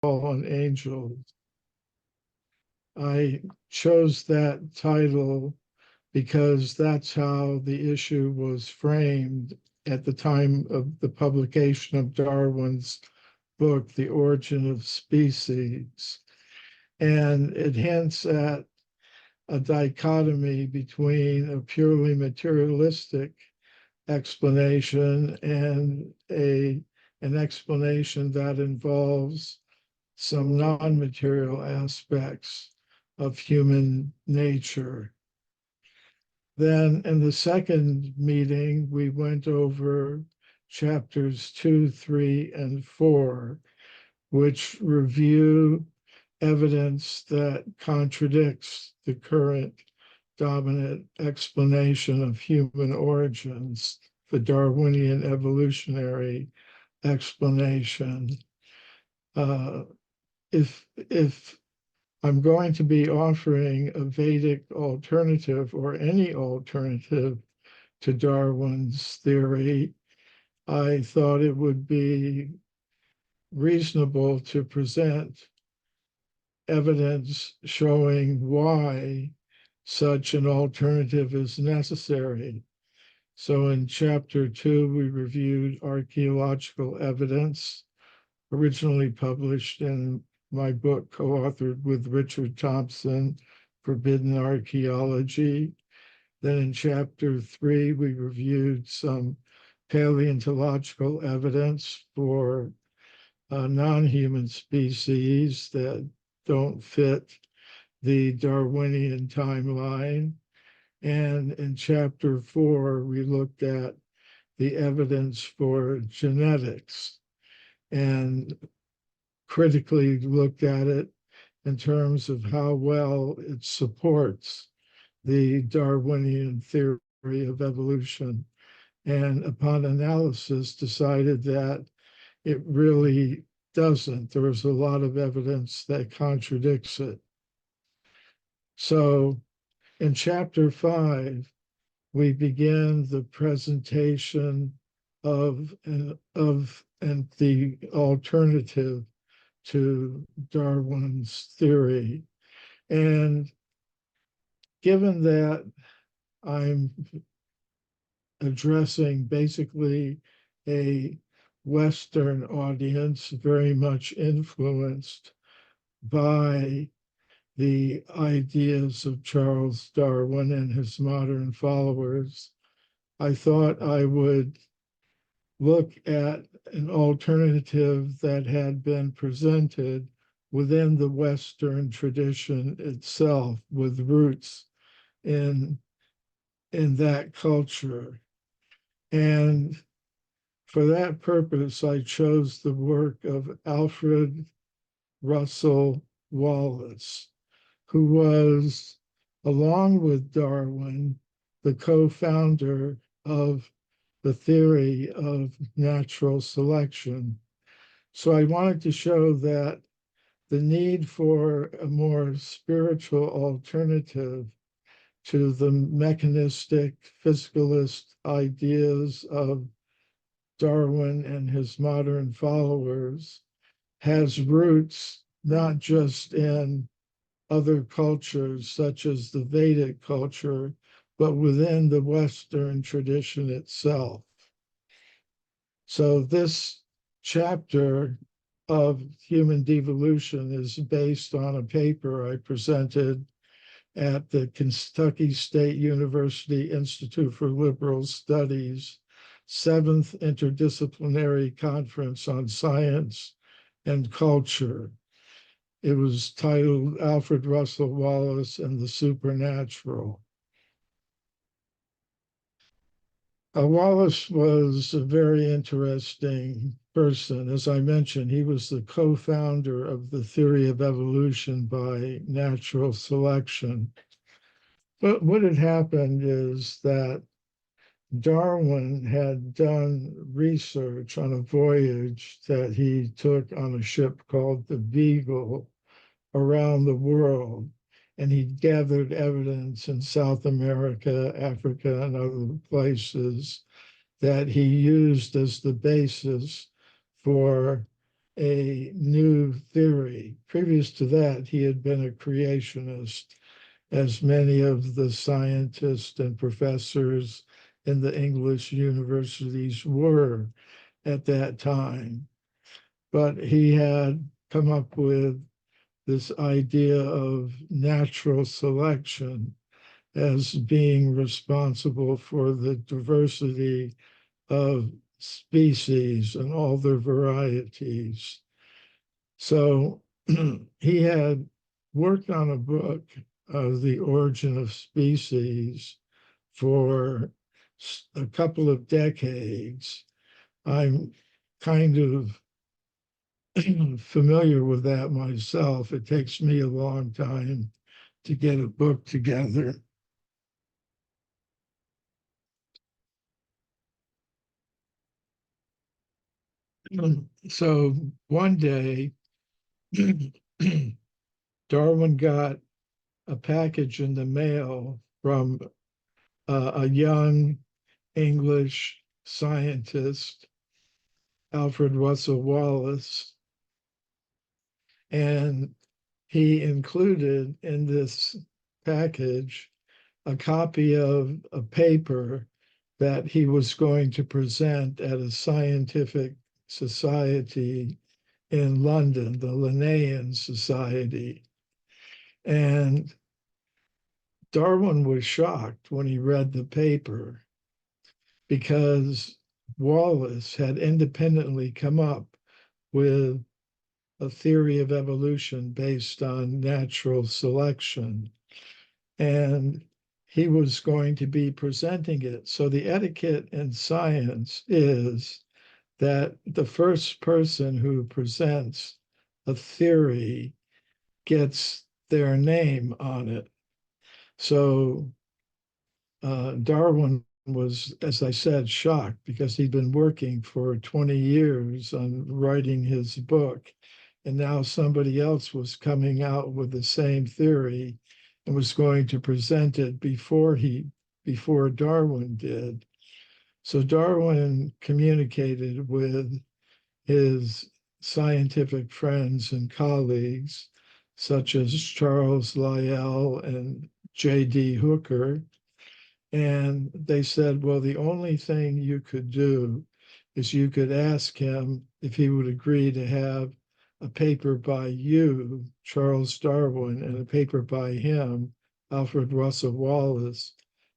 Fallen Angels. I chose that title because that's how the issue was framed at the time of the publication of Darwin's book, The Origin of Species. And it hints at a dichotomy between a purely materialistic explanation and an explanation that involves some non-material aspects of human nature. Then in the second meeting, we went over chapters 2, 3, and 4, which review evidence that contradicts the current dominant explanation of human origins, the Darwinian evolutionary explanation. If I'm going to be offering a Vedic alternative or any alternative to Darwin's theory, I thought it would be reasonable to present evidence showing why such an alternative is necessary. So in chapter 2, we reviewed archaeological evidence originally published in my book co-authored with Richard Thompson, Forbidden Archaeology. Then in chapter 3, we reviewed some paleontological evidence for non-human species that don't fit the Darwinian timeline. And in chapter 4, we looked at the evidence for genetics and critically looked at it in terms of how well it supports the Darwinian theory of evolution. And upon analysis, decided that it really doesn't. There's a lot of evidence that contradicts it. So in chapter 5, we began the presentation of the alternative to Darwin's theory. And given that I'm addressing basically a Western audience very much influenced by the ideas of Charles Darwin and his modern followers, I thought I would look at an alternative that had been presented within the Western tradition itself with roots in that culture. And for that purpose, I chose the work of Alfred Russel Wallace, who was, along with Darwin, the co-founder of the theory of natural selection. So I wanted to show that the need for a more spiritual alternative to the mechanistic physicalist ideas of Darwin and his modern followers has roots not just in other cultures, such as the Vedic culture, but within the Western tradition itself. So this chapter of human devolution is based on a paper I presented at the Kentucky State University Institute for Liberal Studies 7th Interdisciplinary Conference on Science and Culture. It was titled Alfred Russel Wallace and the Supernatural. Wallace was a very interesting person. As I mentioned, he was the co-founder of the theory of evolution by natural selection. But what had happened is that Darwin had done research on a voyage that he took on a ship called the Beagle around the world. And he gathered evidence in South America, Africa, and other places that he used as the basis for a new theory. Previous to that, he had been a creationist, as many of the scientists and professors in the English universities were at that time. But he had come up with this idea of natural selection as being responsible for the diversity of species and all their varieties. So he had worked on a book of the origin of species for a couple of decades. I'm kind of familiar with that myself. It takes me a long time to get a book together. So one day, Darwin got a package in the mail from a young English scientist, Alfred Russel Wallace, and he included in this package a copy of a paper that he was going to present at a scientific society in London, the Linnaean Society. And Darwin was shocked when he read the paper because Wallace had independently come up with a theory of evolution based on natural selection. And he was going to be presenting it. So the etiquette in science is that the first person who presents a theory gets their name on it. So Darwin was, as I said, shocked because he'd been working for 20 years on writing his book. And now somebody else was coming out with the same theory and was going to present it before Darwin did. So Darwin communicated with his scientific friends and colleagues, such as Charles Lyell and J.D. Hooker. And they said, well, the only thing you could do is you could ask him if he would agree to have a paper by you, Charles Darwin, and a paper by him, Alfred Russel Wallace,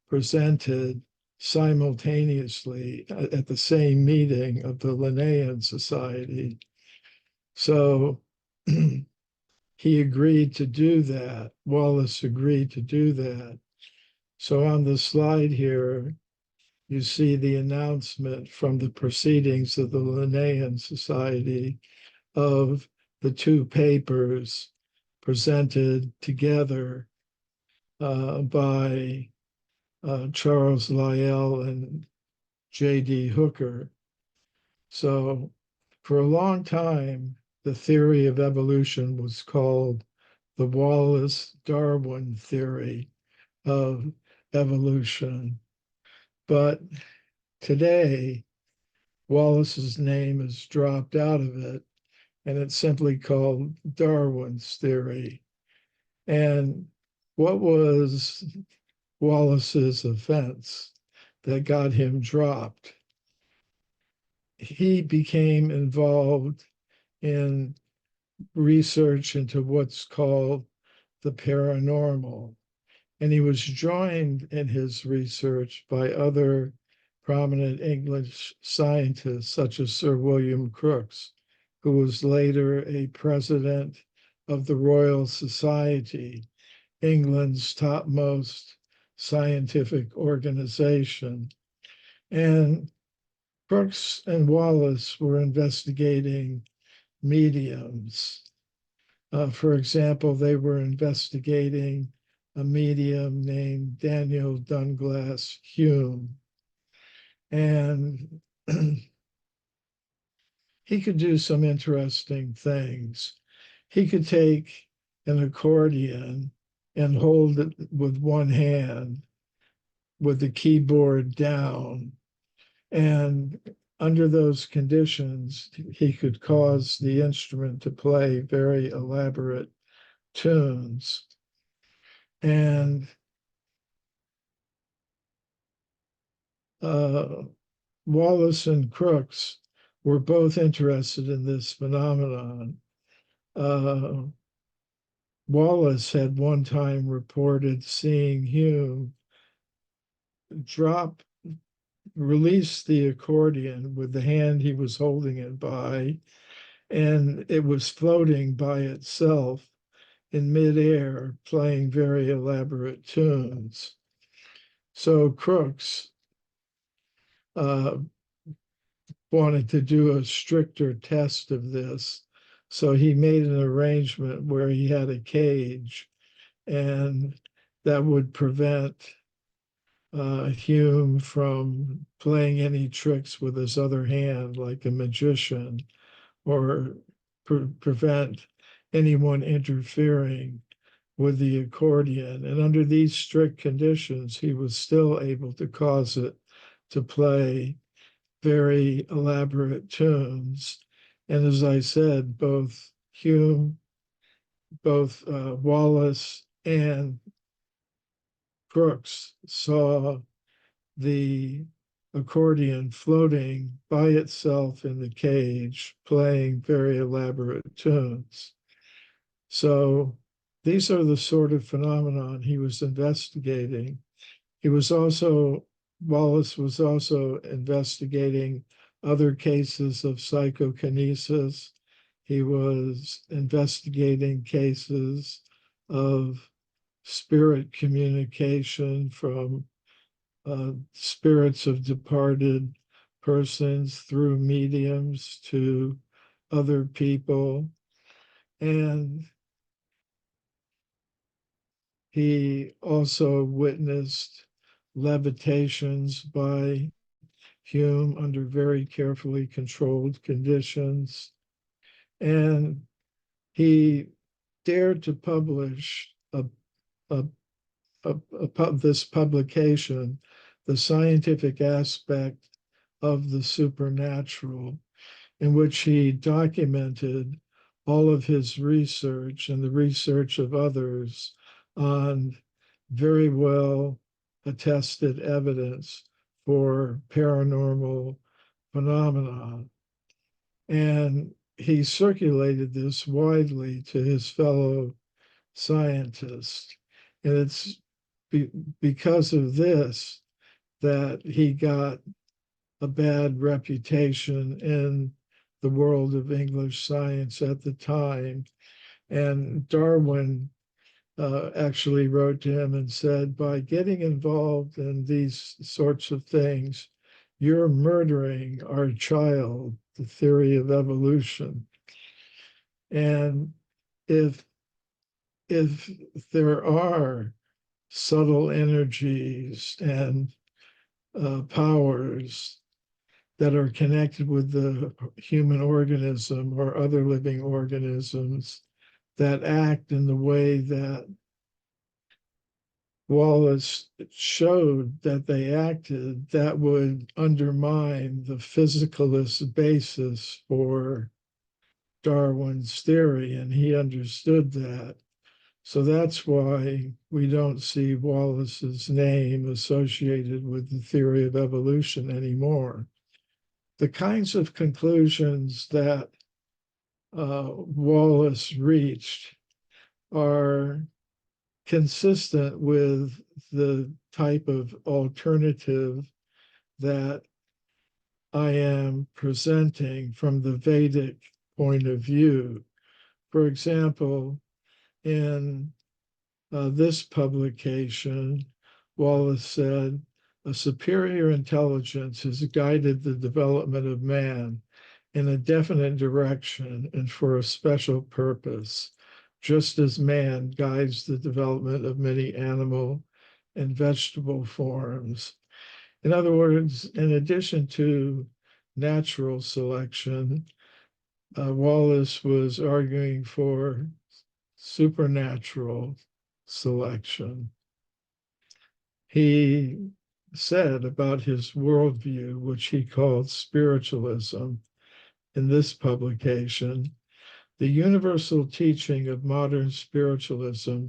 presented simultaneously at the same meeting of the Linnaean Society. So he agreed to do that. Wallace agreed to do that. So on the slide here, you see the announcement from the proceedings of the Linnaean Society of the two papers presented together by Charles Lyell and J.D. Hooker. So for a long time, the theory of evolution was called the Wallace-Darwin theory of evolution. But today, Wallace's name is dropped out of it, and it's simply called Darwin's theory. And what was Wallace's offense that got him dropped? He became involved in research into what's called the paranormal. And he was joined in his research by other prominent English scientists, such as Sir William Crookes, who was later a president of the Royal Society, England's topmost scientific organization. And Crookes and Wallace were investigating mediums. For example, they were investigating a medium named Daniel Dunglass Hume. And he could do some interesting things. He could take an accordion and hold it with one hand with the keyboard down. And under those conditions, he could cause the instrument to play very elaborate tunes. And Wallace and Crookes were both interested in this phenomenon. Uh, Wallace had one time reported seeing Hume drop, release the accordion with the hand he was holding it by, and it was floating by itself in midair, playing very elaborate tunes. So Crookes uh, wanted to do a stricter test of this. So he made an arrangement where he had a cage, and that would prevent Hume from playing any tricks with his other hand, like a magician, or prevent anyone interfering with the accordion. And under these strict conditions, he was still able to cause it to play very elaborate tunes. And as I said, both Hume, both Wallace and Crookes saw the accordion floating by itself in the cage, playing very elaborate tunes. So these are the sort of phenomenon he was investigating. He was also, Wallace was also investigating other cases of psychokinesis. He was investigating cases of spirit communication from spirits of departed persons through mediums to other people. And he also witnessed levitations by Hume under very carefully controlled conditions. And he dared to publish a, this publication, The Scientific Aspect of the Supernatural, in which he documented all of his research and the research of others on very well attested evidence for paranormal phenomena. And he circulated this widely to his fellow scientists. And it's because of this that he got a bad reputation in the world of English science at the time. And Darwin actually wrote to him and said, by getting involved in these sorts of things, you're murdering our child, the theory of evolution. And if there are subtle energies and powers that are connected with the human organism or other living organisms that act in the way that Wallace showed that they acted, that would undermine the physicalist basis for Darwin's theory, and he understood that. So that's why we don't see Wallace's name associated with the theory of evolution anymore. The kinds of conclusions that Wallace reached are consistent with the type of alternative that I am presenting from the Vedic point of view. For example, in this publication, Wallace said, a superior intelligence has guided the development of man in a definite direction and for a special purpose, just as man guides the development of many animal and vegetable forms. In other words, in addition to natural selection, Wallace was arguing for supernatural selection. He said about his worldview, which he called spiritualism, in this publication. The universal teaching of modern spiritualism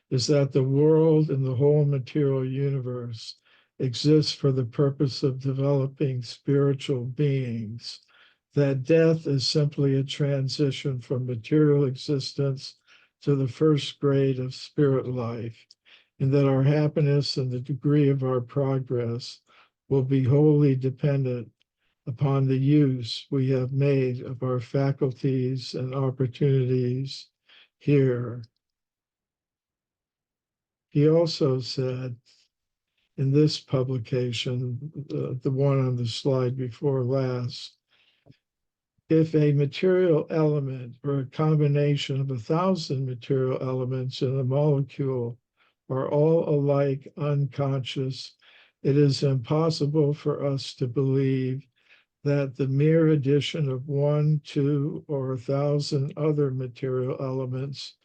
is that the world and the whole material universe exists for the purpose of developing spiritual beings, that death is simply a transition from material existence to the first grade of spirit life, and that our happiness and the degree of our progress will be wholly dependent upon the use we have made of our faculties and opportunities here. He also said in this publication, the one on the slide before last, if a material element or a combination of 1,000 material elements in a molecule are all alike unconscious, it is impossible for us to believe that the mere addition of one, two, or 1,000 other material elements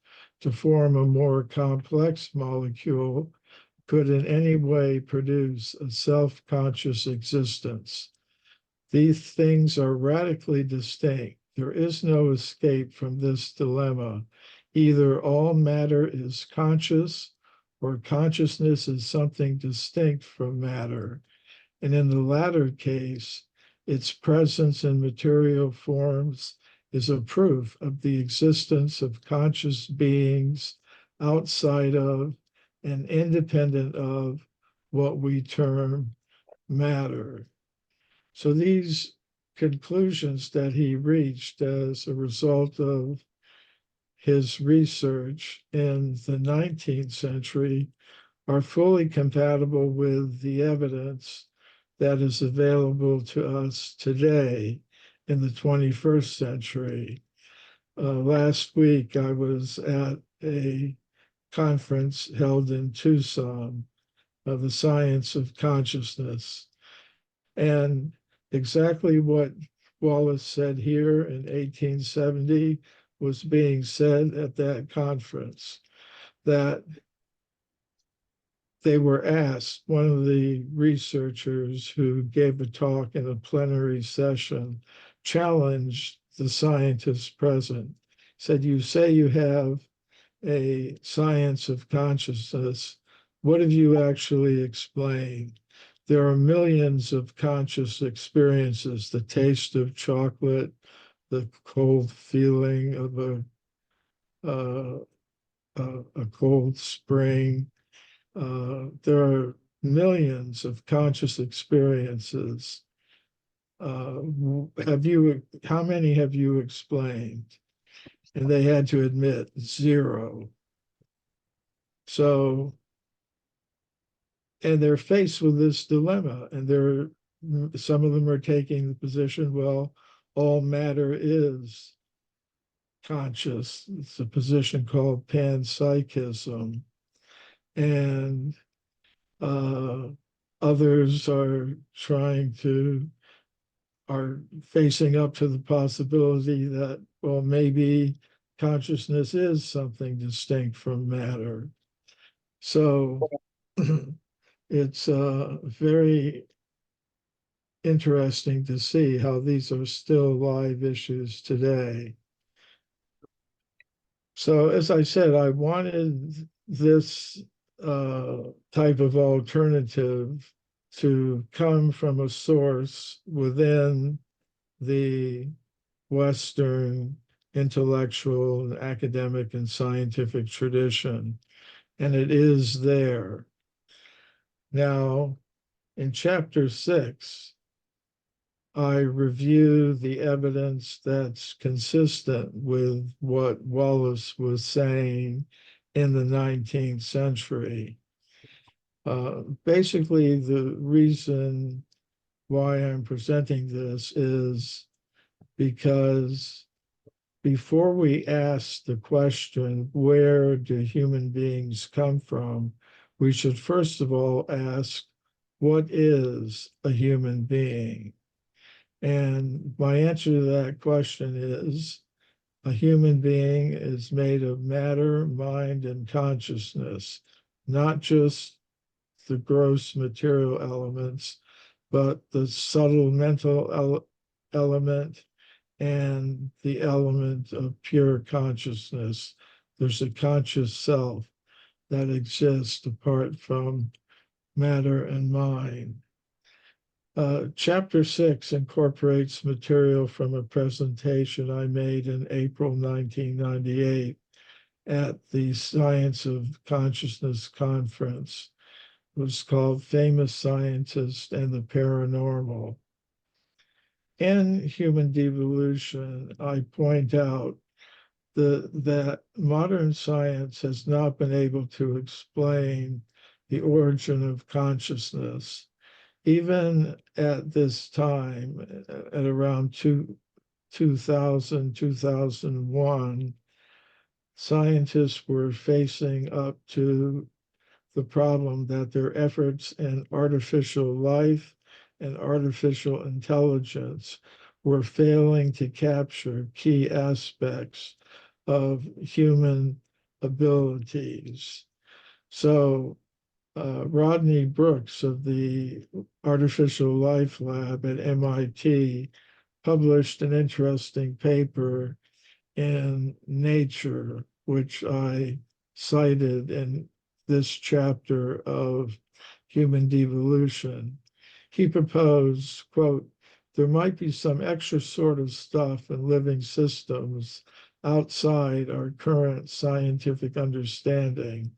to form a more complex molecule could in any way produce a self-conscious existence. These things are radically distinct. There is no escape from this dilemma. Either all matter is conscious, or consciousness is something distinct from matter. And in the latter case, its presence in material forms is a proof of the existence of conscious beings outside of and independent of what we term matter. So these conclusions that he reached as a result of his research in the 19th century are fully compatible with the evidence that is available to us today in the 21st century. Last week, I was at a conference held in Tucson of the science of consciousness. And exactly what Wallace said here in 1870 was being said at that conference, that they were asked, one of the researchers who gave a talk in a plenary session challenged the scientists present, said, you say you have a science of consciousness. What have you actually explained? There are millions of conscious experiences, the taste of chocolate, the cold feeling of a cold spring, there are millions of conscious experiences. How many have you explained? And they had to admit 0. So, and they're faced with this dilemma, and some of them are taking the position, well, all matter is conscious. It's a position called panpsychism. And others are facing up to the possibility that, well, maybe consciousness is something distinct from matter. So it's very interesting to see how these are still live issues today. So as I said, I wanted this type of alternative to come from a source within the Western intellectual and academic and scientific tradition, and it is there. Now, in chapter 6, I review the evidence that's consistent with what Wallace was saying in the 19th century. Basically, the reason why I'm presenting this is because before we ask the question, where do human beings come from, we should first of all ask, what is a human being? And my answer to that question is, a human being is made of matter, mind, and consciousness, not just the gross material elements, but the subtle mental element and the element of pure consciousness. There's a conscious self that exists apart from matter and mind. Chapter 6 incorporates material from a presentation I made in April 1998 at the Science of Consciousness conference. It was called Famous Scientists and the Paranormal. In Human Devolution, I point out that modern science has not been able to explain the origin of consciousness. Even at this time, at around 2000, 2001, scientists were facing up to the problem that their efforts in artificial life and artificial intelligence were failing to capture key aspects of human abilities. So Rodney Brooks of the Artificial Life Lab at MIT published an interesting paper in Nature, which I cited in this chapter of Human Devolution. He proposed, quote, there might be some extra sort of stuff in living systems outside our current scientific understanding.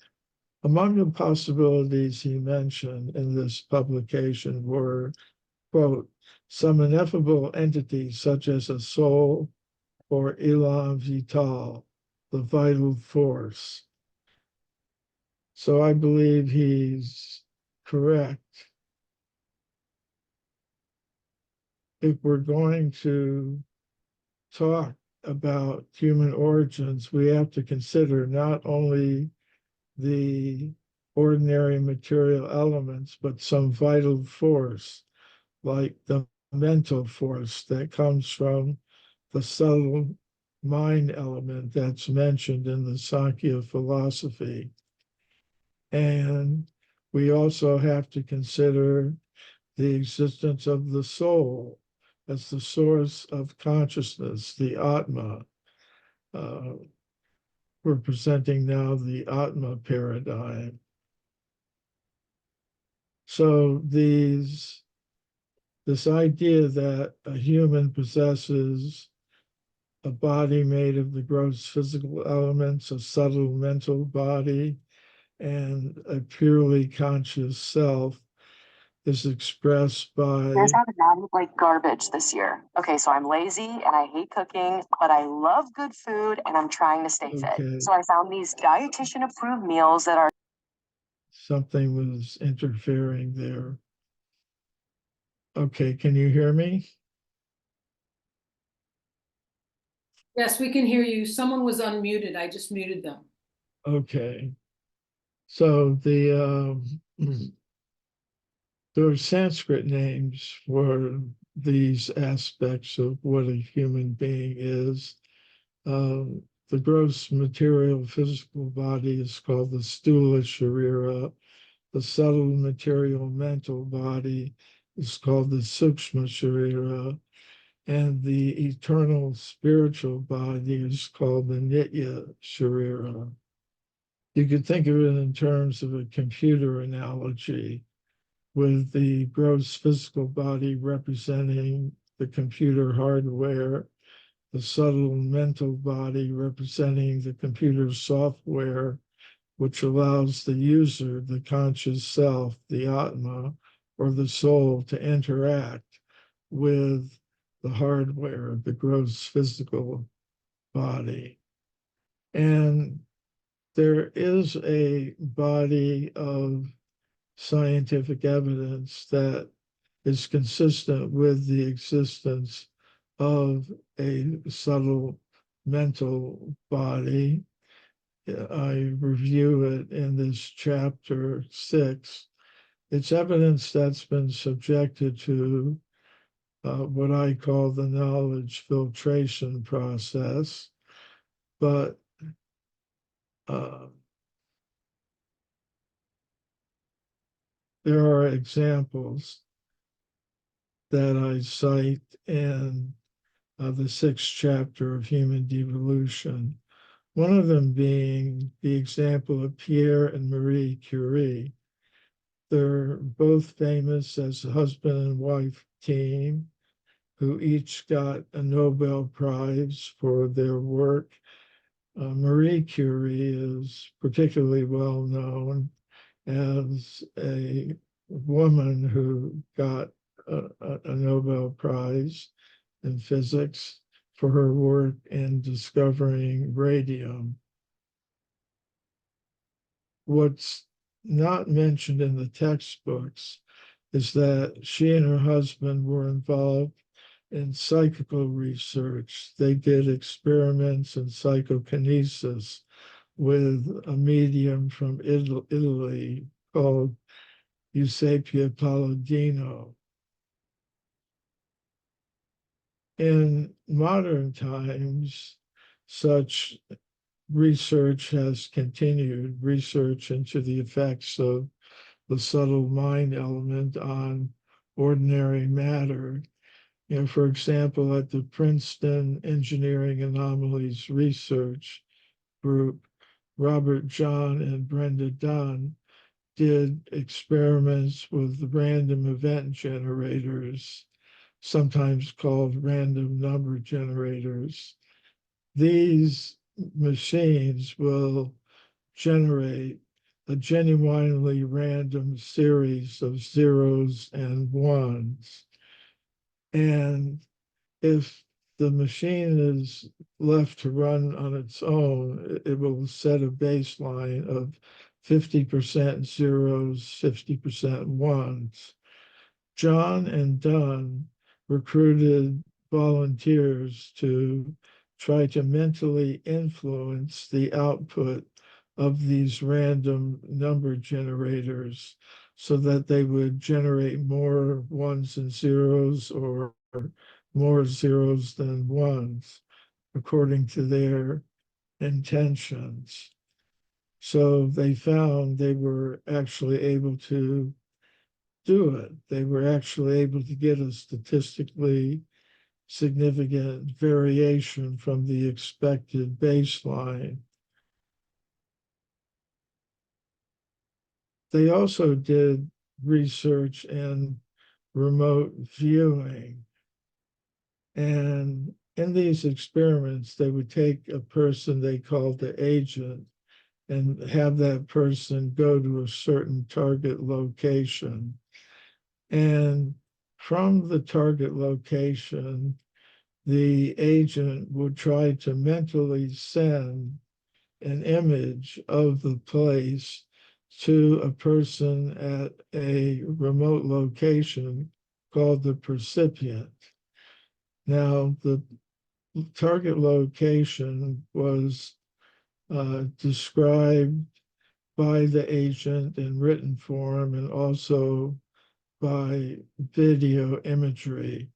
Among the possibilities he mentioned in this publication were, quote, some ineffable entity such as a soul or élan vital, the vital force. So I believe he's correct. If we're going to talk about human origins, we have to consider not only the ordinary material elements, but some vital force, like the mental force that comes from the subtle mind element that's mentioned in the Sankhya philosophy. And we also have to consider the existence of the soul as the source of consciousness, the Atma. We're presenting now the Atma paradigm. So this idea that a human possesses a body made of the gross physical elements, a subtle mental body, and a purely conscious self is expressed by. Here's how to not eat like garbage this year. Okay, so I'm lazy and I hate cooking, but I love good food and I'm trying to stay fit. So I found these dietitian approved meals that are. Something was interfering there. Okay, can you hear me? Yes, we can hear you. Someone was unmuted. I just muted them. Okay. So there are Sanskrit names for these aspects of what a human being is. The gross material physical body is called the Stula Sharira. The subtle material mental body is called the Sukshma Sharira. And the eternal spiritual body is called the Nitya Sharira. You could think of it in terms of a computer analogy, with the gross physical body representing the computer hardware, the subtle mental body representing the computer software, which allows the user, the conscious self, the Atma, or the soul to interact with the hardware, the gross physical body. And there is a body of scientific evidence that is consistent with the existence of a subtle mental body. I review it in this chapter 6. It's evidence that's been subjected to what I call the knowledge filtration process, but there are examples that I cite in the 6th chapter of Human Devolution. One of them being the example of Pierre and Marie Curie. They're both famous as a husband and wife team who each got a Nobel Prize for their work. Marie Curie is particularly well known as a woman who got a Nobel Prize in physics for her work in discovering radium. What's not mentioned in the textbooks is that she and her husband were involved in psychical research. They did experiments in psychokinesis with a medium from Italy called Eusapia Palladino. In modern times, such research has continued, research into the effects of the subtle mind element on ordinary matter. For example, at the Princeton Engineering Anomalies Research Group, Robert John and Brenda Dunn did experiments with random event generators, sometimes called random number generators. These machines will generate a genuinely random series of zeros and ones. And if the machine is left to run on its own, it will set a baseline of 50% zeros, 50% ones. John and Dunn recruited volunteers to try to mentally influence the output of these random number generators so that they would generate more ones and zeros or more zeros than ones according to their intentions. So they found they were actually able to do it. They were actually able to get a statistically significant variation from the expected baseline. They also did research in remote viewing. And in these experiments, they would take a person they called the agent and have that person go to a certain target location. And from the target location, the agent would try to mentally send an image of the place to a person at a remote location called the percipient. Now, the target location was described by the agent in written form and also by video imagery.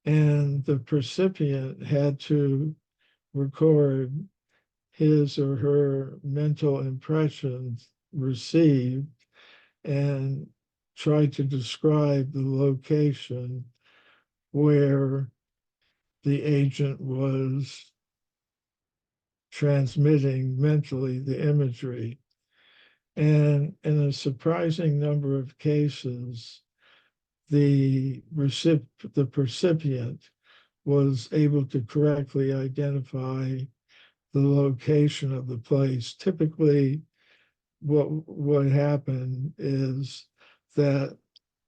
And the percipient had to record his or her mental impressions received and try to describe the location where the agent was transmitting mentally the imagery. And in a surprising number of cases, the percipient was able to correctly identify the location of the place. Typically, what happened is that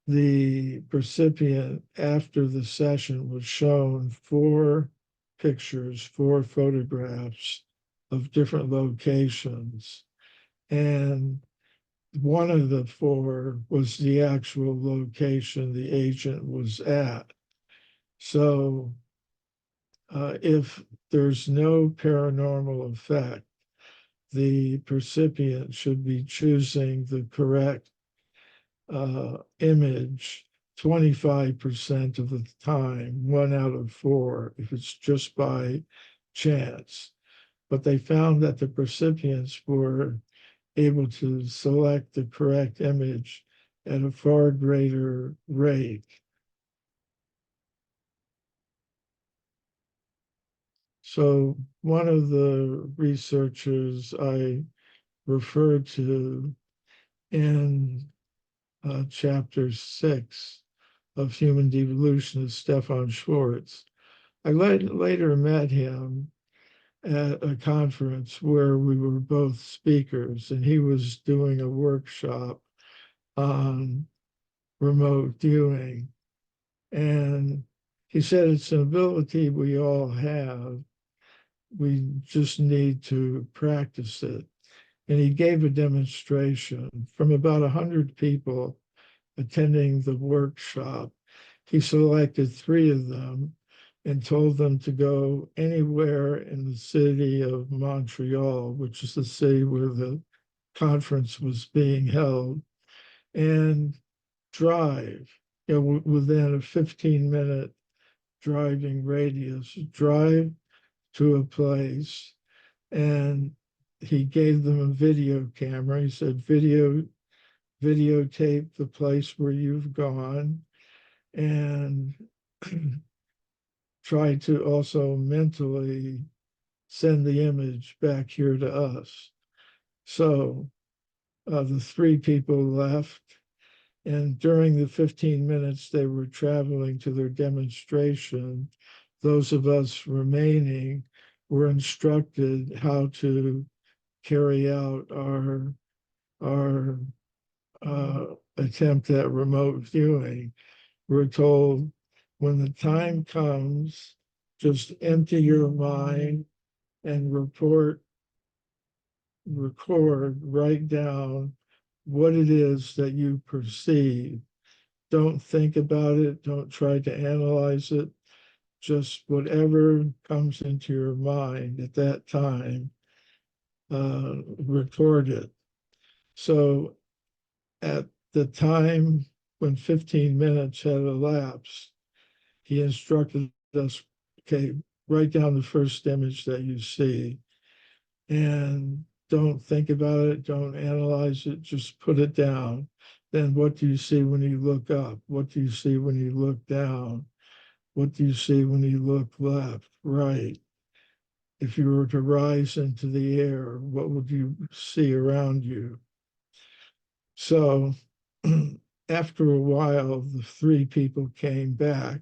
the percipient, after the session, was shown 4 pictures, 4 photographs of different locations. And one of the 4 was the actual location the agent was at. So if there's no paranormal effect, the percipient should be choosing the correct image 25% of the time, 1 out of 4, if it's just by chance. But they found that the percipients were able to select the correct image at a far greater rate. So one of the researchers I referred to in chapter 6 of Human Devolution is Stefan Schwartz. I later met him at a conference where we were both speakers, and he was doing a workshop on remote viewing. And he said it's an ability we all have. We just need to practice it. And he gave a demonstration from about 100 people attending the workshop. He selected 3 of them and told them to go anywhere in the city of Montreal, which is the city where the conference was being held, and drive, within a 15-minute driving radius, drive to a place. And he gave them a video camera. He said, videotape the place where you've gone, and try to also mentally send the image back here to us. So the 3 people left, and during the 15 minutes they were traveling to their demonstration, those of us remaining were instructed how to carry out our attempt at remote viewing. We're told, when the time comes, just empty your mind and record, write down what it is that you perceive. Don't think about it. Don't try to analyze it. Just whatever comes into your mind at that time, record it. So at the time when 15 minutes had elapsed, he instructed us, okay, write down the first image that you see, and don't think about it, don't analyze it, just put it down. Then what do you see when you look up? What do you see when you look down? What do you see when you look left, right? If you were to rise into the air, what would you see around you? So after a while, the 3 people came back.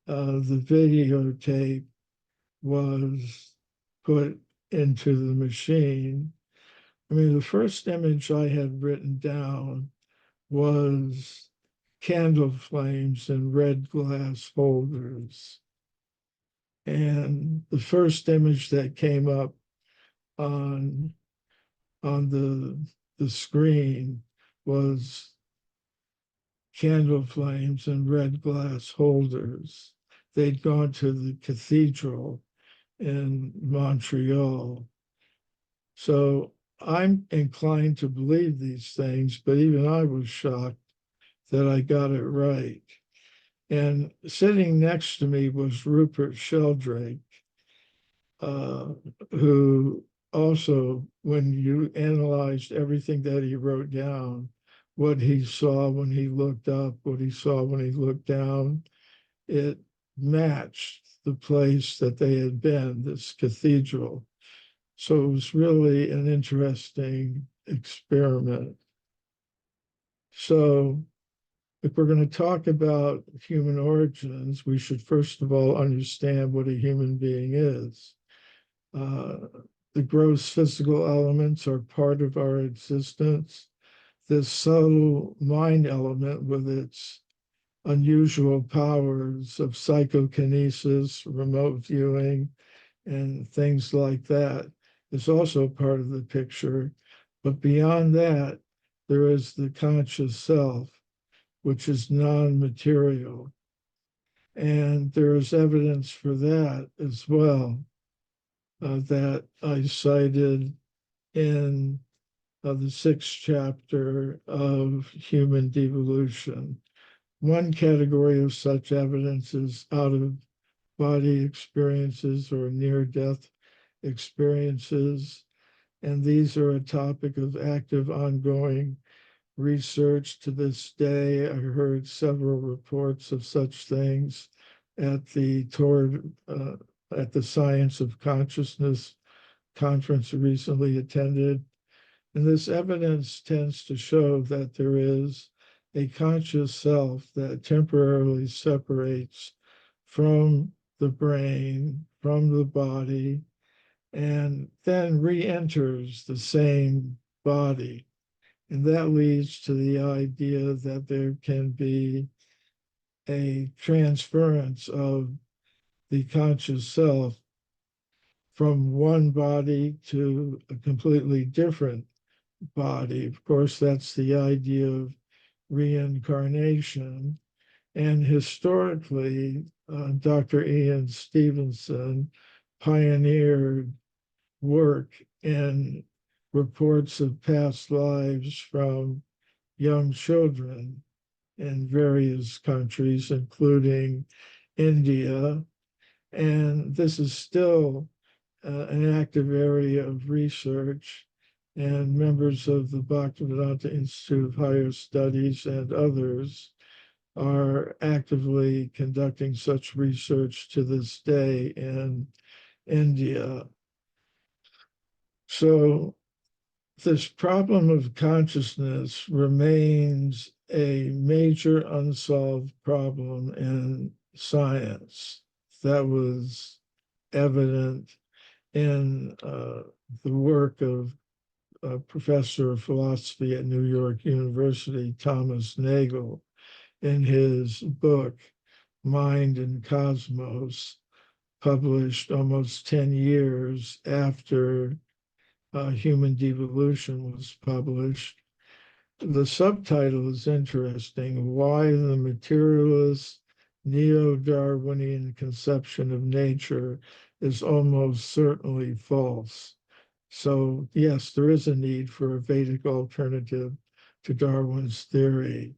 The videotape was put into the machine. I mean, the first image I had written down was candle flames in red glass holders. And the first image that came up on the screen was candle flames in red glass holders. They'd gone to the cathedral in Montreal. So I'm inclined to believe these things, but even I was shocked that I got it right. And sitting next to me was Rupert Sheldrake, who also, when you analyzed everything that he wrote down, what he saw when he looked up, what he saw when he looked down, it matched the place that they had been, this cathedral. So it was really an interesting experiment. So if we're going to talk about human origins, we should first of all understand what a human being is. The gross physical elements are part of our existence. This subtle mind element with its unusual powers of psychokinesis, remote viewing, and things like that is also part of the picture. But beyond that, there is the conscious self, which is non-material. And there is evidence for that as well, that I cited in the 6th chapter of Human Devolution. One category of such evidence is out-of-body experiences or near-death experiences. And these are a topic of active, ongoing research to this day. I heard several reports of such things at the Science of Consciousness conference I recently attended. And this evidence tends to show that there is a conscious self that temporarily separates from the brain, from the body, and then re-enters the same body. And that leads to the idea that there can be a transference of the conscious self from one body to a completely different body. Of course, that's the idea of reincarnation. And historically, Dr. Ian Stevenson pioneered work in reports of past lives from young children in various countries, including India. And this is still an active area of research, and members of the Bhaktivedanta Institute of Higher Studies and others are actively conducting such research to this day in India. So this problem of consciousness remains a major unsolved problem in science. That was evident in the work of a professor of philosophy at New York University, Thomas Nagel, in his book, Mind and Cosmos, published almost 10 years after Human Devolution was published. The subtitle is interesting: Why the Materialist Neo-Darwinian Conception of Nature is Almost Certainly False. So, yes, there is a need for a Vedic alternative to Darwin's theory.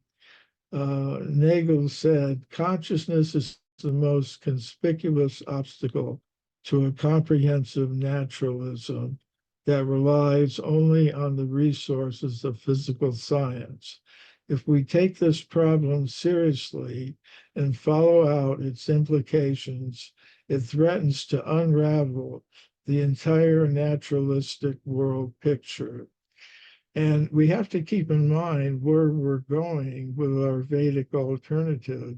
Nagel said, consciousness is the most conspicuous obstacle to a comprehensive naturalism that relies only on the resources of physical science. If we take this problem seriously and follow out its implications, it threatens to unravel the entire naturalistic world picture. And we have to keep in mind where we're going with our Vedic alternative.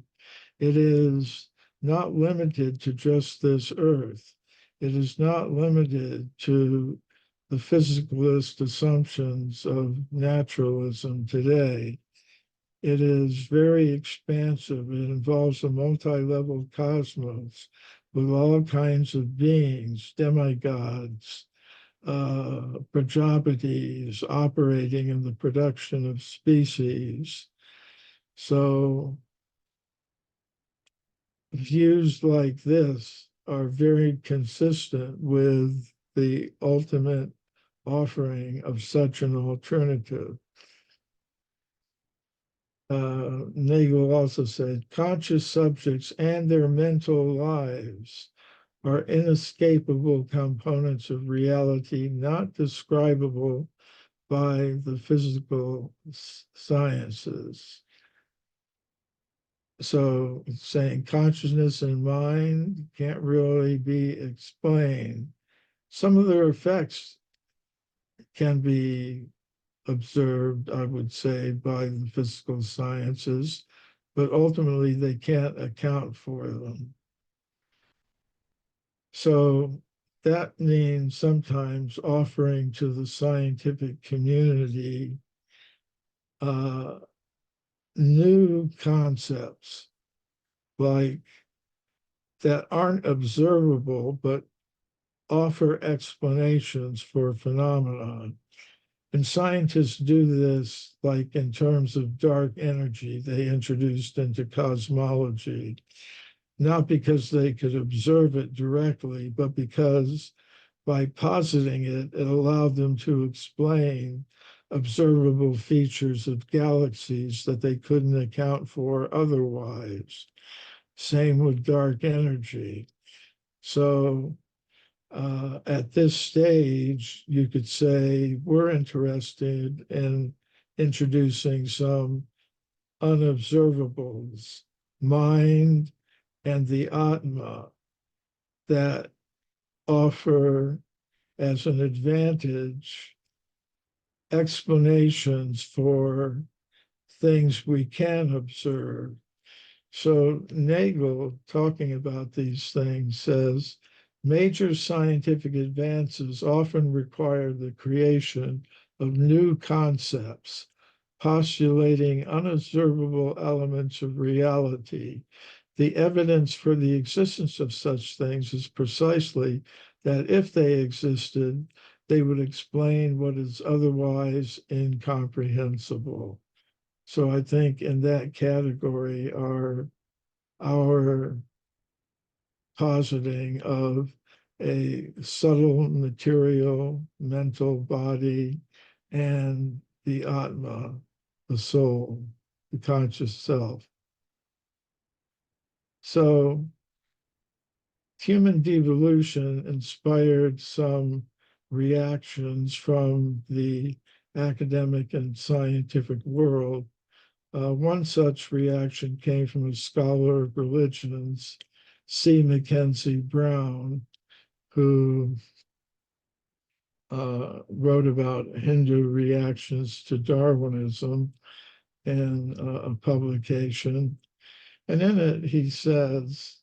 It is not limited to just this earth. It is not limited to the physicalist assumptions of naturalism today. It is very expansive. It involves a multi-level cosmos with all kinds of beings, demigods, Prajapatis operating in the production of species. So views like this are very consistent with the ultimate offering of such an alternative. Nagel also said, conscious subjects and their mental lives are inescapable components of reality, not describable by the physical sciences. So it's saying consciousness and mind can't really be explained. Some of their effects can be observed, I would say, by the physical sciences, but ultimately they can't account for them. So that means sometimes offering to the scientific community new concepts like that aren't observable, but offer explanations for a phenomenon. And scientists do this, like in terms of dark energy they introduced into cosmology, not because they could observe it directly, but because by positing it, it allowed them to explain observable features of galaxies that they couldn't account for otherwise. Same with dark energy. So at this stage, you could say we're interested in introducing some unobservables, mind and the Atma, that offer as an advantage explanations for things we can observe. So Nagel, talking about these things, says major scientific advances often require the creation of new concepts, postulating unobservable elements of reality. The evidence for the existence of such things is precisely that if they existed, they would explain what is otherwise incomprehensible. So I think in that category are our positing of a subtle material, mental body, and the Atma, the soul, the conscious self. So human devolution inspired some reactions from the academic and scientific world. One such reaction came from a scholar of religions, C. Mackenzie Brown, who wrote about Hindu reactions to Darwinism in a publication. And in it, he says,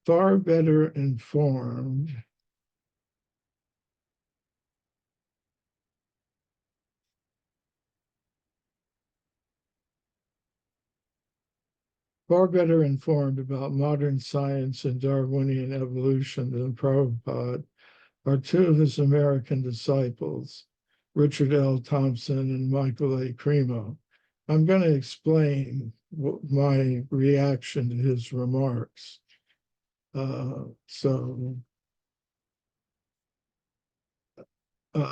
far better informed about modern science and Darwinian evolution than Prabhupada are two of his American disciples, Richard L. Thompson and Michael A. Cremo. I'm going to explain my reaction to his remarks.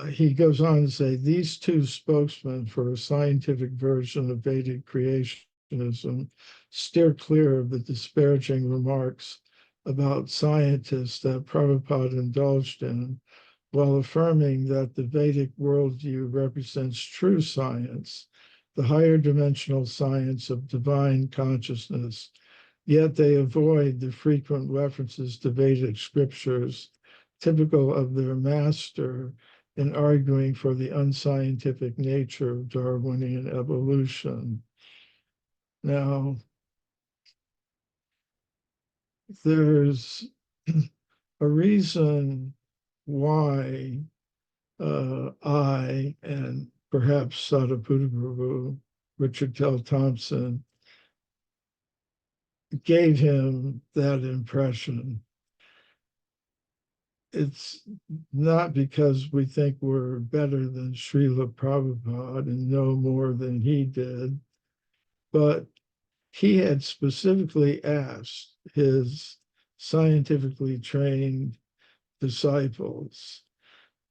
He goes on to say, these two spokesmen for a scientific version of Vedic creationism steer clear of the disparaging remarks about scientists that Prabhupada indulged in, while affirming that the Vedic worldview represents true science, the higher dimensional science of divine consciousness. Yet they avoid the frequent references to Vedic scriptures, typical of their master, in arguing for the unscientific nature of Darwinian evolution. Now, there's a reason why I and perhaps Sadhguru Prabhu, Richard L. Thompson, gave him that impression. It's not because we think we're better than Srila Prabhupada and know more than he did, but he had specifically asked his scientifically trained disciples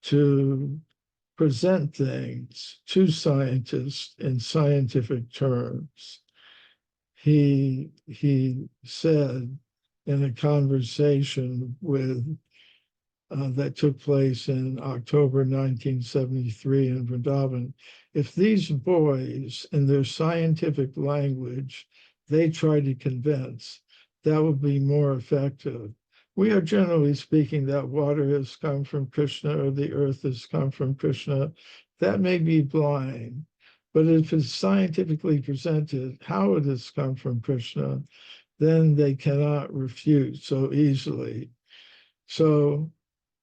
to present things to scientists in scientific terms. He said in a conversation with that took place in October 1973 in Vrindavan, if these boys in their scientific language they try to convince, that would be more effective. We are generally speaking that water has come from Krishna or the earth has come from Krishna. That may be blind, but if it's scientifically presented how it has come from Krishna, then they cannot refute so easily. So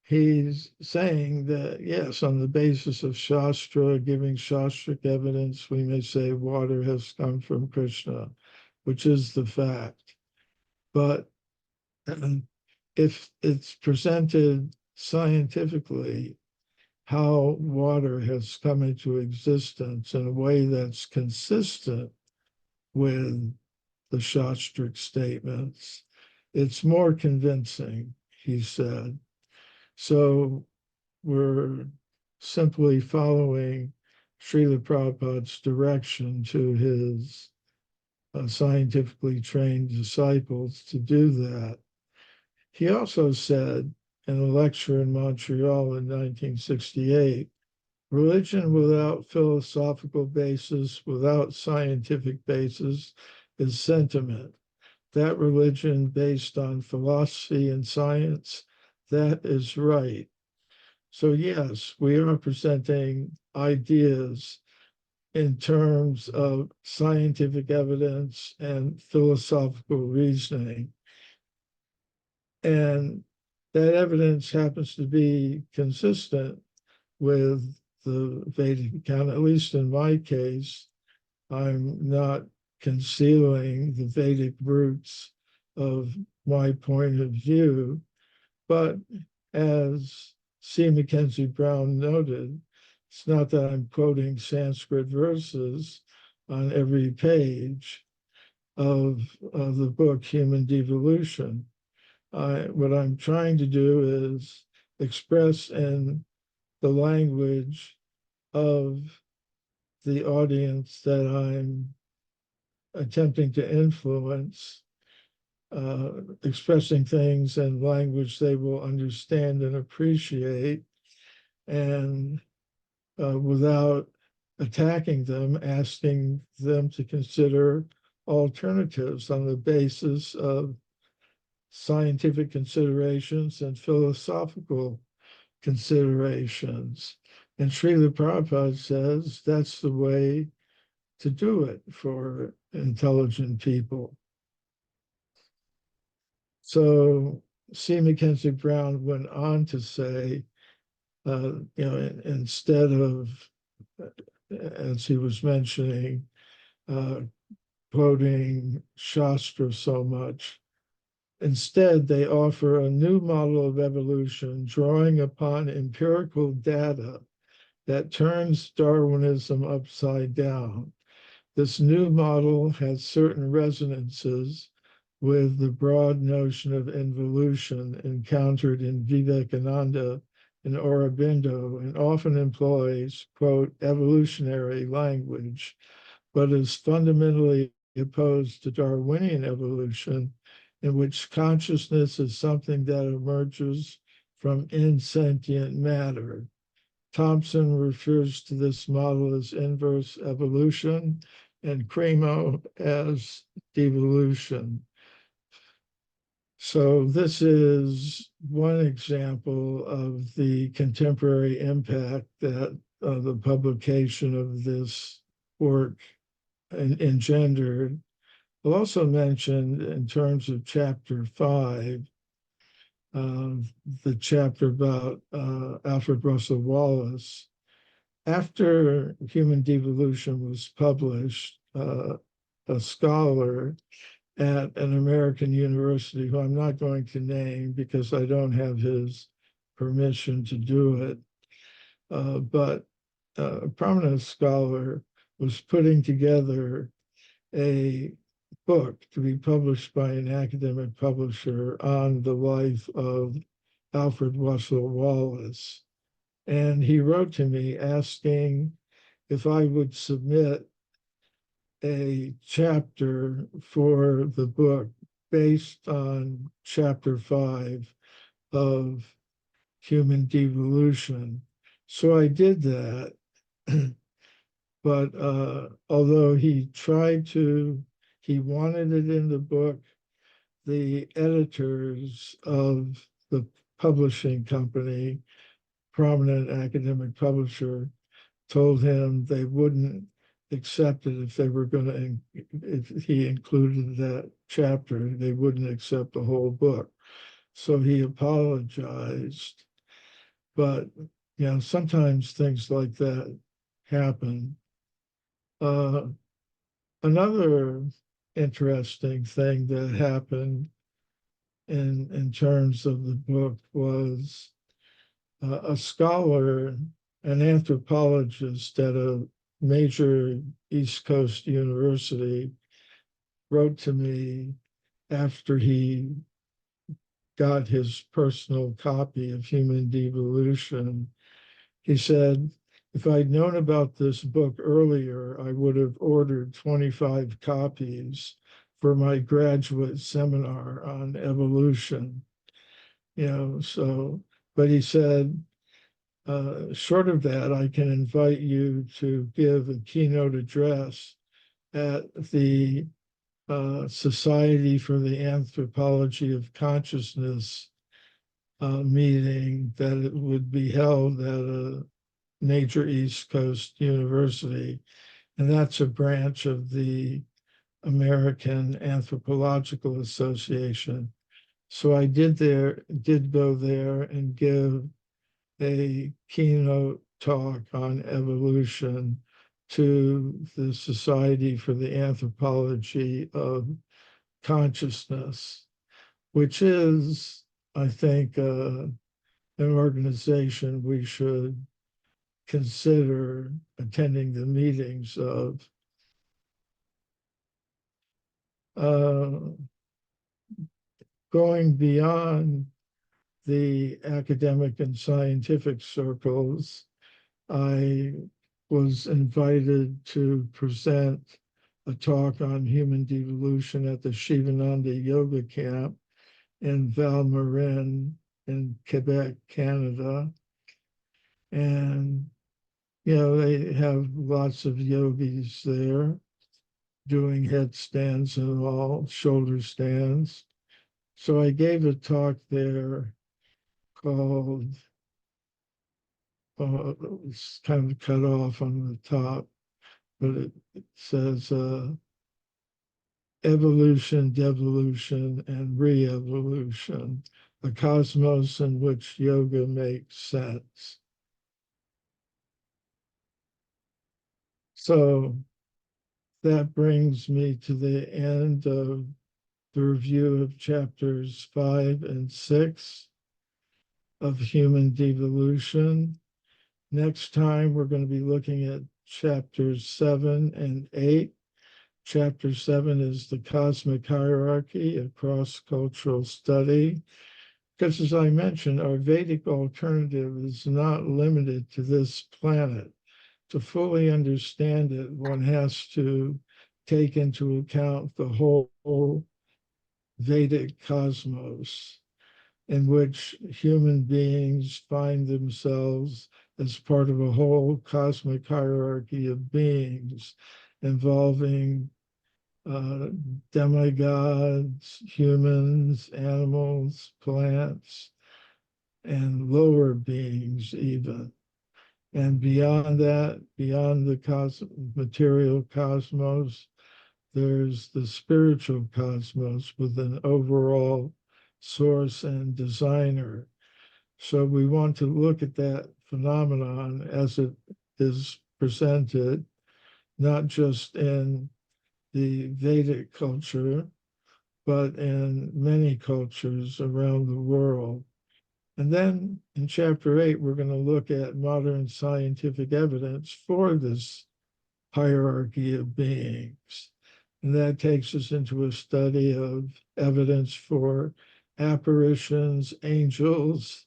he's saying that, yes, on the basis of Shastra, giving Shastric evidence, we may say water has come from Krishna, which is the fact. But if it's presented scientifically, how water has come into existence in a way that's consistent with the Shastric statements, it's more convincing, he said. So we're simply following Srila Prabhupada's direction to his scientifically trained disciples to do that. He also said, in a lecture in Montreal in 1968. Religion without philosophical basis, without scientific basis, is sentiment. That religion based on philosophy and science, that is right. So yes, we are presenting ideas in terms of scientific evidence and philosophical reasoning. And that evidence happens to be consistent with the Vedic account, at least in my case. I'm not concealing the Vedic roots of my point of view, but as C. Mackenzie Brown noted, it's not that I'm quoting Sanskrit verses on every page of the book Human Devolution. What I'm trying to do is express in the language of the audience that I'm attempting to influence, expressing things in language they will understand and appreciate, and without attacking them, asking them to consider alternatives on the basis of scientific considerations and philosophical considerations. And Srila Prabhupada says that's the way to do it for intelligent people. So C. Mackenzie Brown went on to say, instead of, as he was mentioning, quoting Shastra so much, instead they offer a new model of evolution drawing upon empirical data that turns Darwinism upside down. This new model has certain resonances with the broad notion of involution encountered in Vivekananda and Aurobindo, and often employs, quote, evolutionary language, but is fundamentally opposed to Darwinian evolution, in which consciousness is something that emerges from insentient matter. Thompson refers to this model as inverse evolution and Cremo as devolution. So this is one example of the contemporary impact that the publication of this work engendered. I'll also mention in terms of chapter 5, the chapter about Alfred Russel Wallace. After Human Devolution was published, a scholar at an American university, who I'm not going to name because I don't have his permission to do it, but a prominent scholar was putting together a book to be published by an academic publisher on the life of Alfred Russel Wallace. And he wrote to me asking if I would submit a chapter for the book based on chapter 5 of Human Devolution. So I did that. But although he wanted it in the book, the editors of the publishing company, prominent academic publisher, told him they wouldn't accept it if if he included that chapter, they wouldn't accept the whole book. So he apologized. But sometimes things like that happen. Another interesting thing that happened in terms of the book was a scholar, an anthropologist at a major East Coast university, wrote to me after he got his personal copy of Human Devolution. He said, if I'd known about this book earlier, I would have ordered 25 copies for my graduate seminar on evolution. So, but he said, short of that, I can invite you to give a keynote address at the Society for the Anthropology of Consciousness meeting that it would be held at a major East Coast university. And that's a branch of the American Anthropological Association. So I did go there and give a keynote talk on evolution to the Society for the Anthropology of Consciousness, which is, I think, an organization we should consider attending the meetings of. Going beyond the academic and scientific circles, I was invited to present a talk on human devolution at the Shivananda Yoga Camp in Val-Marin in Quebec, Canada. And, they have lots of yogis there doing headstands and all, shoulder stands. So I gave a talk there called, it's kind of cut off on the top, but it says evolution, devolution, and re-evolution, a cosmos in which yoga makes sense. So that brings me to the end of the review of chapters 5 and 6 of Human Devolution. Next time, we're going to be looking at chapters 7 and 8. Chapter 7 is the cosmic hierarchy, a cross-cultural study. Because as I mentioned, our Vedic alternative is not limited to this planet. To fully understand it, one has to take into account the whole Vedic cosmos in which human beings find themselves as part of a whole cosmic hierarchy of beings involving demigods, humans, animals, plants, and lower beings even. And beyond that, beyond the material cosmos, there's the spiritual cosmos with an overall source and designer. So we want to look at that phenomenon as it is presented, not just in the Vedic culture, but in many cultures around the world. And then in chapter 8, we're going to look at modern scientific evidence for this hierarchy of beings. And that takes us into a study of evidence for apparitions, angels,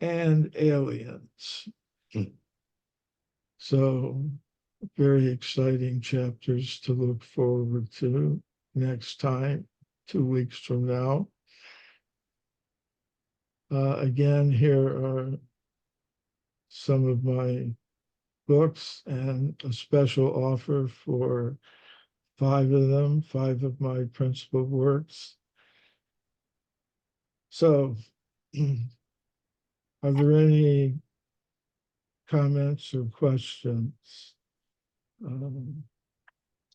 and aliens. So, very exciting chapters to look forward to next time, 2 weeks from now. Again, here are some of my books and a special offer for 5 of them, 5 of my principal works. So, are there any comments or questions?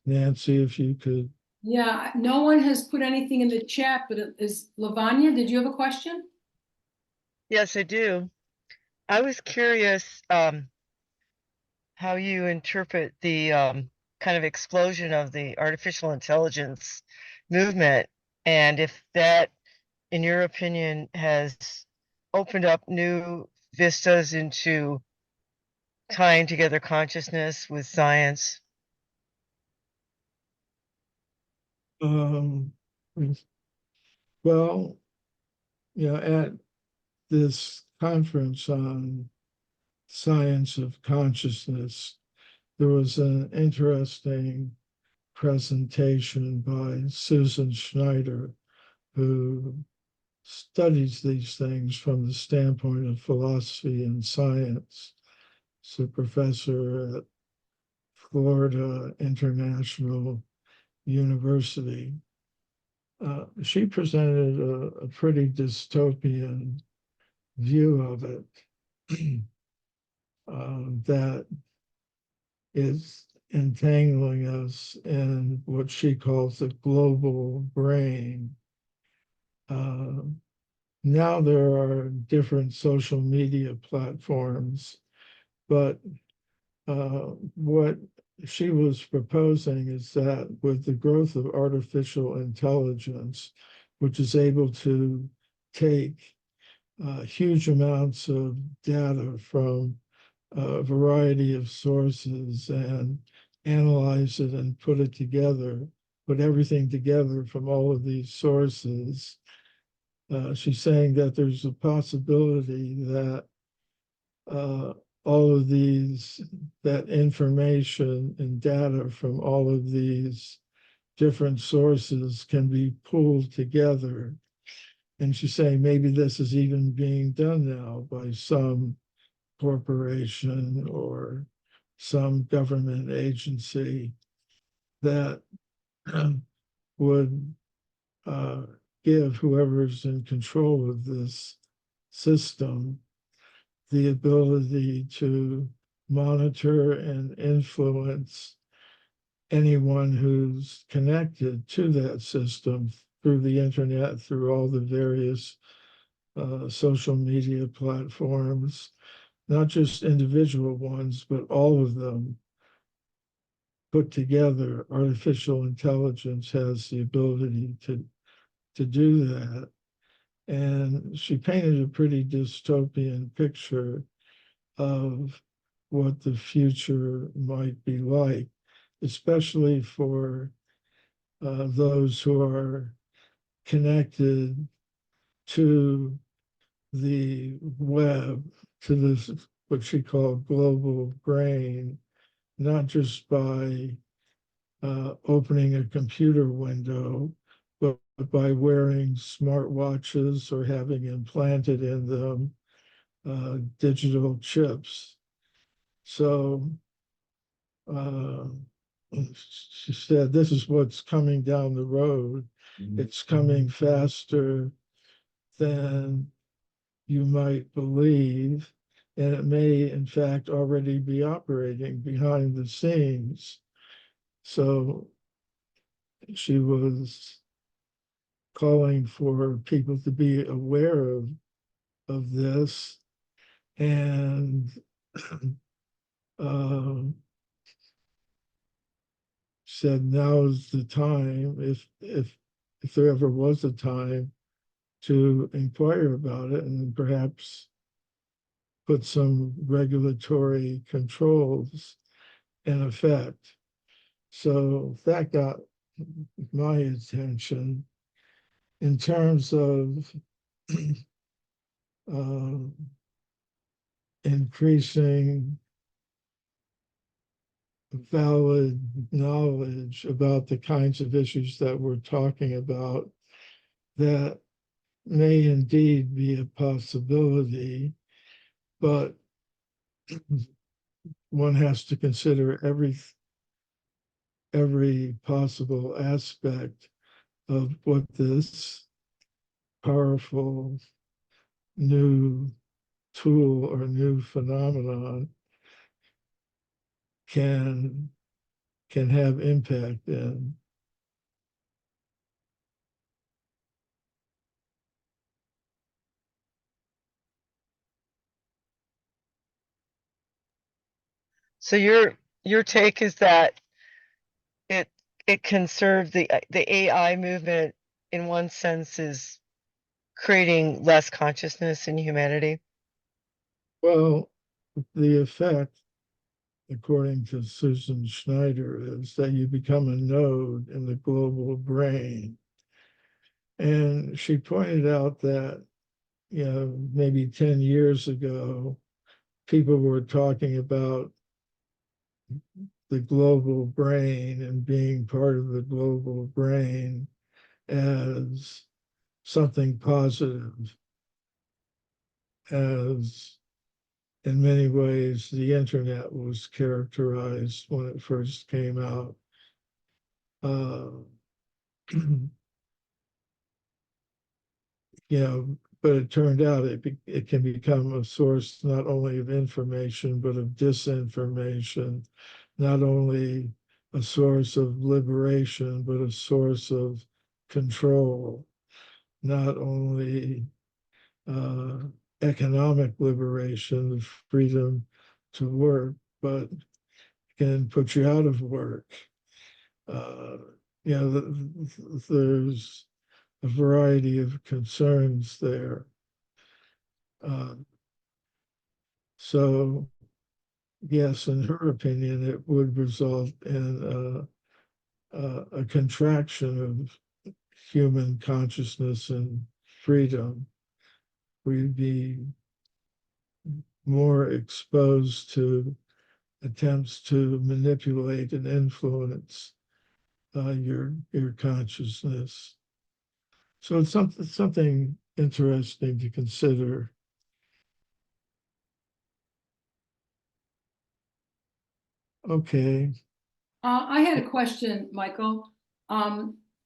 Nancy, if you could. Yeah, no one has put anything in the chat, but is Lavanya, did you have a question? Yes, I do. I was curious how you interpret the kind of explosion of the artificial intelligence movement, and if that, in your opinion, has opened up new vistas into tying together consciousness with science. Well, at this conference on science of consciousness, there was an interesting presentation by Susan Schneider, who studies these things from the standpoint of philosophy and science. She's a professor at Florida International University. She presented a pretty dystopian view of it that is entangling us in what she calls the global brain. Now there are different social media platforms, but what she was proposing is that with the growth of artificial intelligence, which is able to take huge amounts of data from a variety of sources and analyze it and put it together, put everything together from all of these sources. She's saying that there's a possibility that all of that information and data from all of these different sources can be pulled together. And she's saying maybe this is even being done now by some corporation or some government agency that would give whoever's in control of this system the ability to monitor and influence anyone who's connected to that system through the internet, through all the various social media platforms, not just individual ones, but all of them put together. Artificial intelligence has the ability to do that. And she painted a pretty dystopian picture of what the future might be like, especially for those who are connected to the web, to this, what she called global brain, not just by opening a computer window, but by wearing smartwatches or having implanted in them digital chips. So she said, this is what's coming down the road. It's coming faster than you might believe, and it may, in fact, already be operating behind the scenes. So she was calling for people to be aware of this and said now is the time, if there ever was a time, to inquire about it and perhaps put some regulatory controls in effect. So that got my attention in terms of increasing valid knowledge about the kinds of issues that we're talking about that may indeed be a possibility, but one has to consider every possible aspect of what this powerful new tool or new phenomenon can have impact in. So your take is that it it can serve the AI movement in one sense is creating less consciousness in humanity. Well, the effect, according to Susan Schneider, is that you become a node in the global brain. And she pointed out that, maybe 10 years ago, people were talking about the global brain and being part of the global brain as something positive, as in many ways the internet was characterized when it first came out. You know, but it turned out it can become a source not only of information, but of disinformation, not only a source of liberation, but a source of control, not only economic liberation, the freedom to work, but can put you out of work. You know, there's a variety of concerns there. So, yes, in her opinion, it would result in a contraction of human consciousness and freedom. We'd be more exposed to attempts to manipulate and influence your consciousness. So it's something interesting to consider. Okay. I had a question, Michael.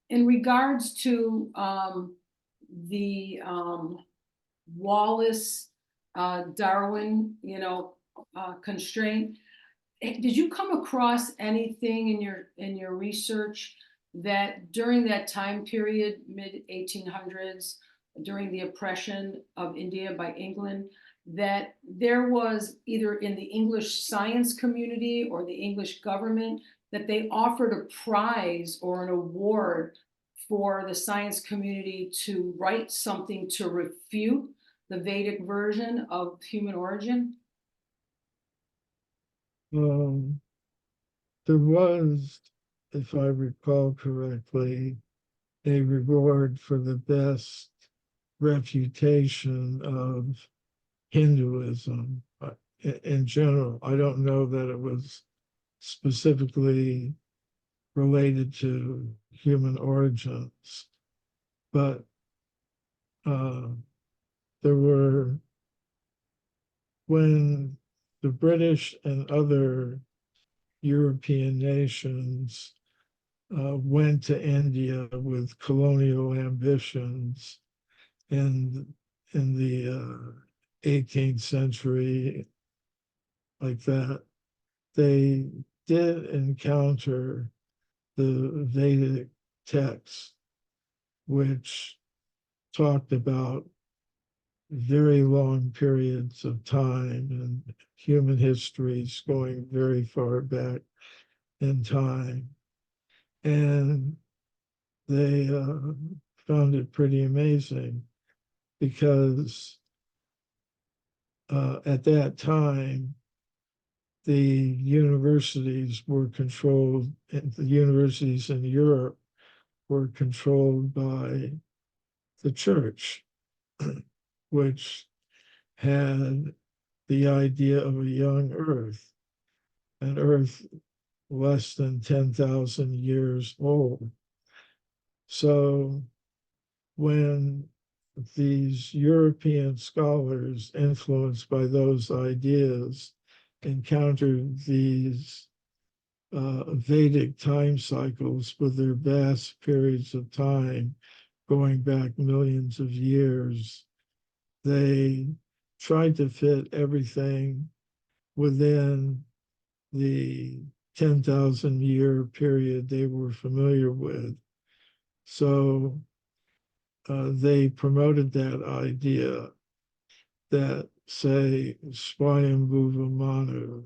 In regards to the Wallace Darwin, constraint. Did you come across anything in your research that during that time period, mid 1800s, during the oppression of India by England, that there was either in the English science community or the English government that they offered a prize or an award for the science community to write something to refute the Vedic version of human origin? There was, if I recall correctly, a reward for the best refutation of Hinduism in general. I don't know that it was specifically related to human origins, but there were, when the British and other European nations went to India with colonial ambitions in the 18th century, like that, they did encounter the Vedic texts, which talked about very long periods of time and human histories going very far back in time. And they found it pretty amazing because at that time, the universities were controlled, the universities in Europe were controlled by the church, which had the idea of a young earth, an earth less than 10,000 years old. So when these European scholars, influenced by those ideas, encountered these Vedic time cycles with their vast periods of time going back millions of years, they tried to fit everything within the 10,000 year period they were familiar with. So they promoted that idea that, say, Swayambhuva Manu,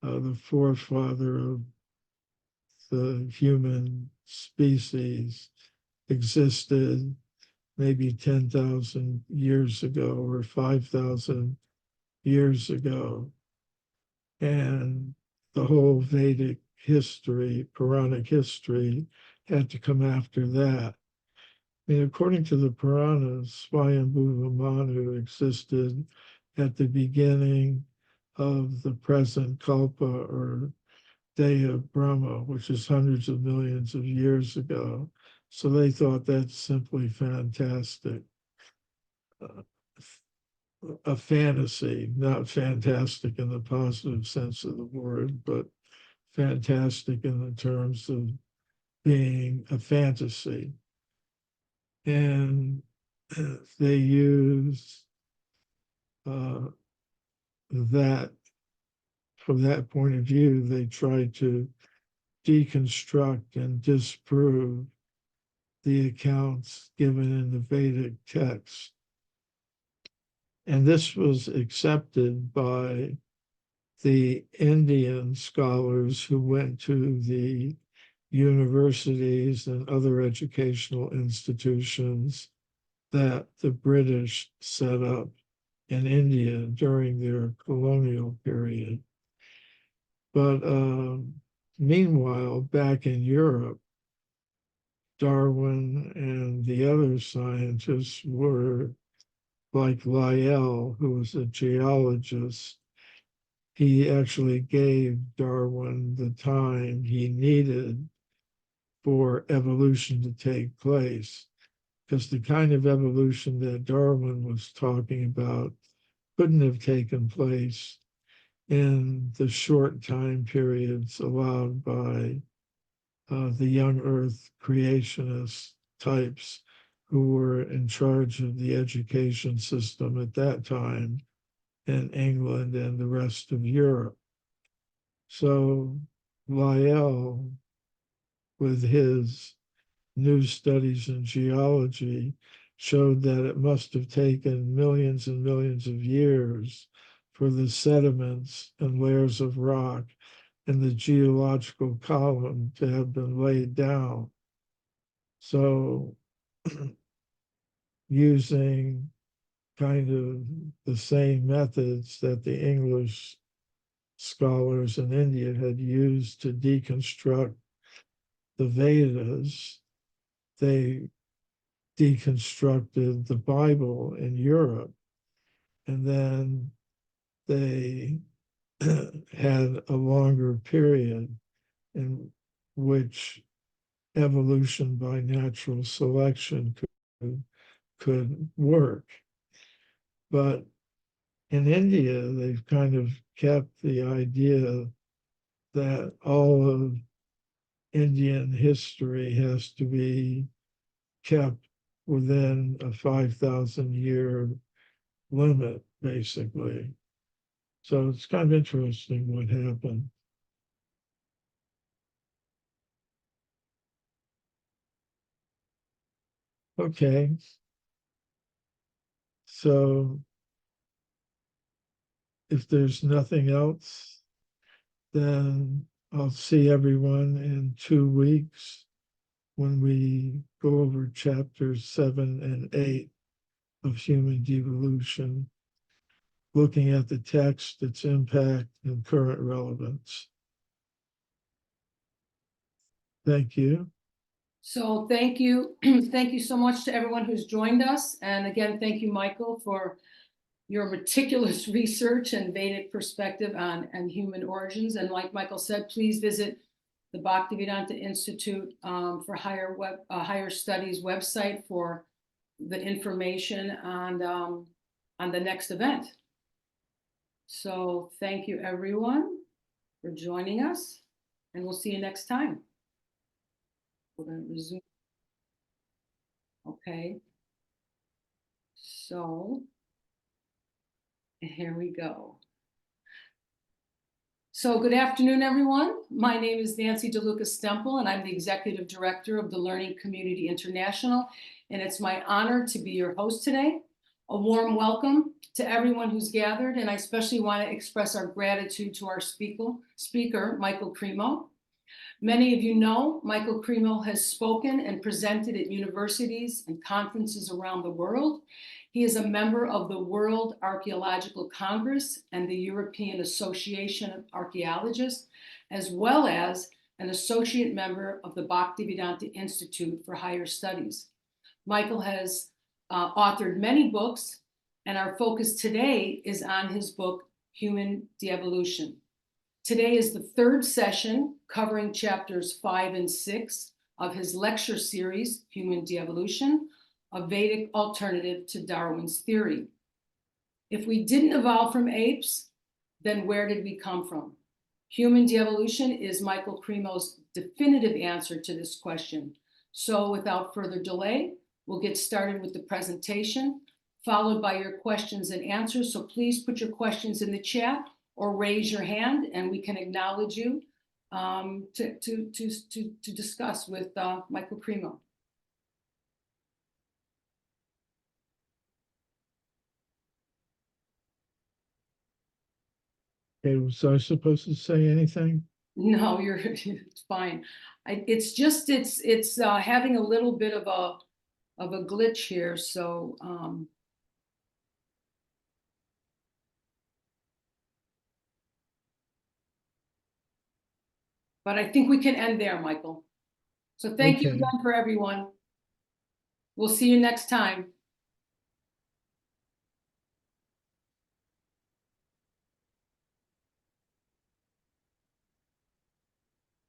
the forefather of the human species, existed maybe 10,000 years ago or 5,000 years ago. And the whole Vedic history, Puranic history, had to come after that. I mean, according to the Puranas, Swayambhuva Manu existed at the beginning of the present Kalpa or day of Brahma, which is hundreds of millions of years ago. So they thought that's simply fantastic. A fantasy, not fantastic in the positive sense of the word, but fantastic in the terms of being a fantasy. And they use that, from that point of view, they try to deconstruct and disprove the accounts given in the Vedic text. And this was accepted by the Indian scholars who went to the universities and other educational institutions that the British set up in India during their colonial period. But meanwhile, back in Europe, Darwin and the other scientists were like Lyell, who was a geologist. He actually gave Darwin the time he needed for evolution to take place, because the kind of evolution that Darwin was talking about couldn't have taken place in the short time periods allowed by the young earth creationist types who were in charge of the education system at that time in England and the rest of Europe. So Lyell, with his new studies in geology, showed that it must have taken millions and millions of years for the sediments and layers of rock in the geological column to have been laid down. So using kind of the same methods that the English scholars in India had used to deconstruct the Vedas, they deconstructed the Bible in Europe, and then they had a longer period in which evolution by natural selection could work. But in India, they've kind of kept the idea that all of Indian history has to be kept within a 5,000 year limit, basically. So it's kind of interesting what happened. Okay. So if there's nothing else, then I'll see everyone in 2 weeks when we go over chapters 7 and 8 of Human Devolution, looking at the text, its impact, and current relevance. Thank you. So thank you. Thank you so much to everyone who's joined us. And again, thank you, Michael, for your meticulous research and Vedic perspective on human origins. And like Michael said, please visit the Bhaktivedanta Institute for Higher Studies website for the information on the next event. So thank you, everyone, for joining us, and we'll see you next time. We're going to resume. Okay. So here we go. So good afternoon, everyone. My name is Nancy DeLuca Stemple, and I'm the Executive Director of the Learning Community International, and it's my honor to be your host today. A warm welcome to everyone who's gathered, and I especially want to express our gratitude to our speaker, Michael Cremo. Many of you know Michael Cremo has spoken and presented at universities and conferences around the world. He is a member of the World Archaeological Congress and the European Association of Archaeologists, as well as an associate member of the Bhaktivedanta Institute for Higher Studies. Michael has authored many books, and our focus today is on his book, Human Devolution. Today is the third session covering chapters 5 and 6 of his lecture series, Human Devolution, a Vedic alternative to Darwin's theory. If we didn't evolve from apes, then where did we come from? Human devolution is Michael Cremo's definitive answer to this question. So without further delay, we'll get started with the presentation, followed by your questions and answers. So please put your questions in the chat or raise your hand and we can acknowledge you to discuss with Michael Cremo. Okay, was I supposed to say anything? No, you're it's fine. It's just it's having a little bit of a glitch here, so but I think we can end there, Michael. So thank you again for everyone. We'll see you next time.